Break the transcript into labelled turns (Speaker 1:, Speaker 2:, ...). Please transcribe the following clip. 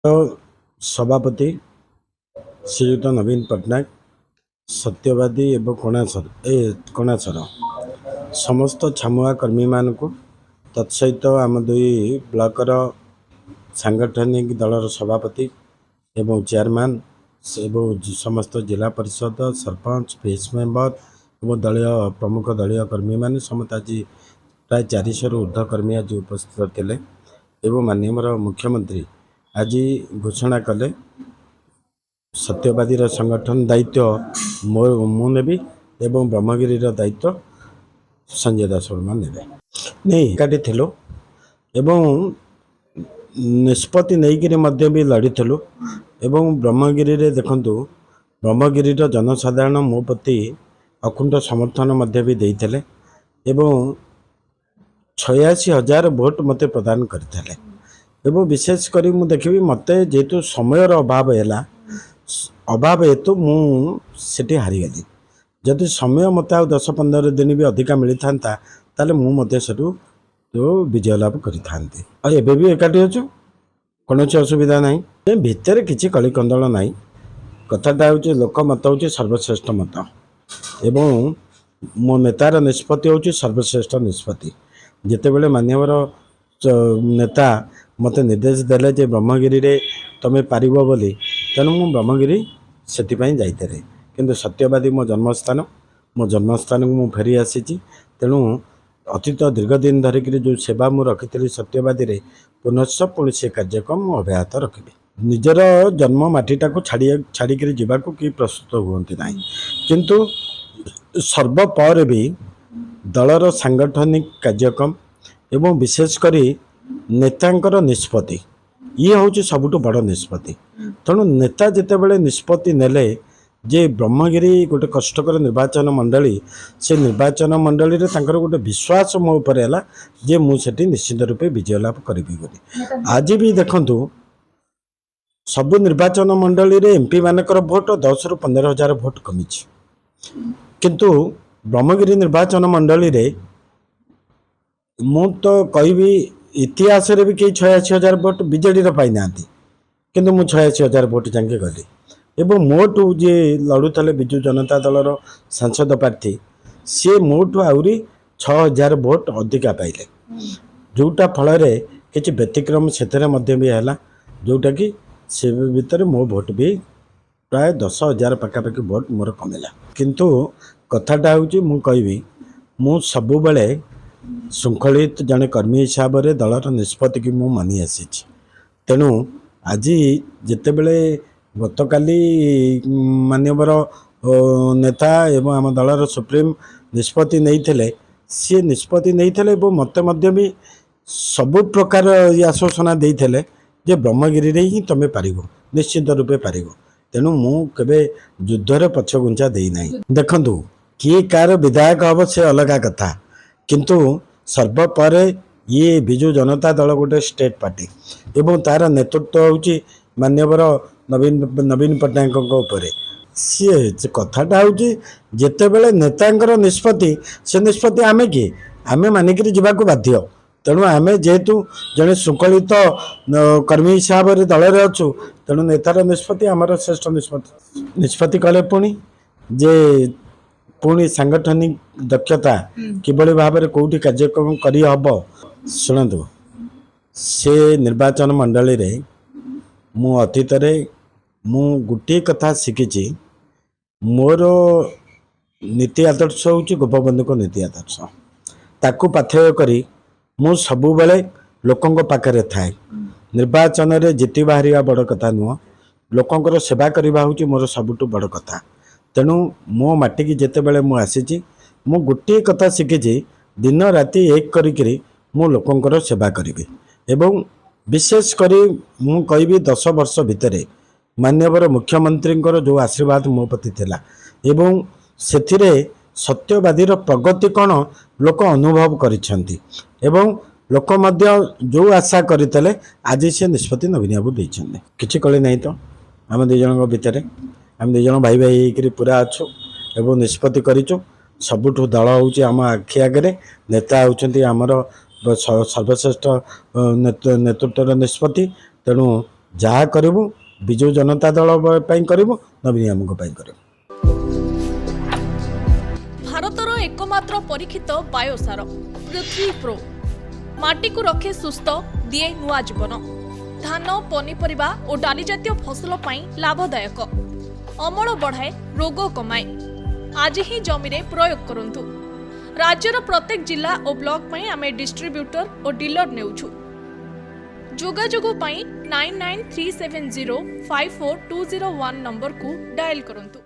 Speaker 1: तो सभापति श्रीयुक्त नवीन पट्टनायक सत्यवादी एवं कणासर समस्त छामुआ कर्मी मान को तत्सहित आम दुई ब्लॉकर सांगठनिक दलर सभापति एवं चेयरमैन एवं समस्त जिला परिषद सरपंच फेस मेंबर एवं दलीय प्रमुख दलीय कर्मी मान समस्त आज प्राय 400 ऊर्ध्व कर्मी आज उपस्थित थे एवं माननीय मुख्यमंत्री आज घोषणा कले सत्यवादी संगठन दायित्व मु नेबी एवं ब्रह्मगिरी दायित्व संजय दास वर्मा ने नहीं एकाठी थिलु एवं निष्पत्ति नहीं भी लड़ीलु एवं ब्रह्मगिरी रे देखंतु ब्रह्मगिरी जनसाधारण मो प्रति अकुंठ समर्थन मध्य भी देइथिले एवं 86,000 भोट मते प्रदान करथिले एवं विशेष करी मु देखिबी मते जेतु समयर अभाव हेतु मुझे हारी गली जदि समय मत 10-15 दिन भी अधिका मिलता ताले मुझे सेठू तो विजय लाभ करें भी एकाठी अच्छु कौन असुविधा ना भितर किसी कली कंदल ना कथाटा हूँ लोकमत हूँ सर्वश्रेष्ठ मत एवं मो नेतार निष्पत्ति हूँ सर्वश्रेष्ठ निष्पत्ति जितेबले मान्यवर नेता मत निर्देश देले जे ब्रह्मगिरी रे तमें पार बोली तेणु मु ब्रह्मगिरी से जाइए किंतु सत्यवादी मो जन्मस्थान को मु फेरी आसी तेणु अतीत दीर्घ दिन धरिक जो सेवा मु रखी सत्यवादी रे पुनश्च पुणी से कार्यक्रम अब्याहत रखी निजर जन्म मटीटा को छाड़िक जावाक कि प्रस्तुत हुए ना किंतु सर्वपर भी दलर सांगठनिक कार्यक्रम एवं विशेषकर नेतांकर निष्पत्ति ये हूँ सबुठ बड़ निष्पत्ति तेणु नेता जितेबाला निष्पत्ति नेले जे ब्रह्मगिरी गोटे कष्टकर निर्वाचन मंडली से निर्वाचन मंडली रे तांकर गोटे विश्वास मो उपर है जे मुझे निश्चित रूपे विजय लाभ करी बोली आज भी देखंतु सबु निर्वाचन मंडली रे एमपी मानकर भोट 10 ରୁ 15,000 भोट कमी किंतु ब्रह्मगिरी निर्वाचन मंडली रे मु तो कहबी इतिहास रे भी कई 86,000 भोट बीजेडी पाई ना किंतु मु 86,000 भोट जाके गली एवं मोटू जे लड़ुले विजु जनता दलर सांसद प्रार्थी सी मोटू आहरी 6,000 भोट अधिका पाइले जोटा फल किसी व्यतिक्रम से भी है जोटा कि से भितर मो भोट भी प्राय 10,000 पाखापाखि भोट मोर कमिला किंतु कथाटा हूँ मु कहबी मु सबु बेले श्रृंखलित जड़े कर्मी हिसाब से दलर निष्पत्ति की मु मानि आसी तेणु आज जितेबले गतकाली मान्यवर नेता एवं आम दलर सुप्रीम निष्पत्ति नहीं सी निष्पत्ति नहीं मत भी सबु प्रकार आश्वासना देते जे ब्रह्मगिरी रे ही तमें पार निश्चित रूपे पार तेणु मुझे युद्धर पछगुंचा देना देखु किए कार विधायक हम से अलग कथा किंतु सर्वपर ये विजु जनता दल गोटे स्टेट पार्टी एवं तार नेतृत्व हूँ मान्यवर नवीन पट्टनायक सी कथाटा हूँ जितेबले नेता निष्पत्ति से निष्पत्ति आम कि आम मानिक जावाक बाध्य तेणु आम जेहेतु जड़े श्रृंखलित कर्मी हिसाब से दल में अच्छु तेणु नेतार निष्पत्ति आमर श्रेष्ठ निष्पत्ति कले पुणी जे पुणी सांगठनिक दक्षता किभली भाव में कौटी कार्यक्रम करी हब शुणु से निर्वाचन मंडली रे मु अतीत मु गोटे कथा शिखी मोर नीति आदर्श हूँ गोपबंधु को नीति आदर्श ताकू पाथेय करी मु सबु बेले लोकंक पाखरे थाए निर्वाचन रे जीति बाहरिया बड़ कथा नुह लोकंकर सेवा करवा हूँ मोर सबुठ बड़ कथा तेणु मो माटी की जिते बेले मु आसी मु गोटे कथा शिखी दिन राति एक करी मु लोकंकर सेवा करी एवं विशेष करी मु कहबी 10 वर्ष भितर मान्यवर मुख्यमंत्री जो आशीर्वाद मो प्रति थिला एवं सेथिरे सत्यवादीर प्रगति कौन लोक अनुभव करिसेंती एवं लोक मध्य जो आशा करते आज से निष्पत्ति नवीन बाबू देते किसी कले नहीं तो आम दुई जन भितर आम दुई जन भाई भाई होकर पूरा अच्छु एवं निष्पत्ति करूँ सबुठ दल हूँ आम आखि आगे नेता होती आमर सर्वश्रेष्ठ नेतृत्व निष्पत्ति तेणु ଯାହା କରିବୁ ବିଜୁ ଜନତା ଦଳ ପାଇଁ କରିବୁ, ନବୀନ ଆମଙ୍କ ପାଇଁ କରିବୁ।
Speaker 2: ଭାରତର एकमात्र परीक्षित बायोसार पृथ्वी प्रो माटी को रखे सुस्थ दिए नुआ जीवन। धान पनीपरिबा और डाली जातीय फसल पाई लाभदायक, अमल बढ़ाए रोग कमाए। आज ही जमी रे प्रयोग करंतु। राज्यर प्रत्येक जिला और ब्लॉक में आमे डिस्ट्रीब्यूटर और डीलर नेउछु। जोगाजोग पाई 9937054201 नंबर को डायल करंतु।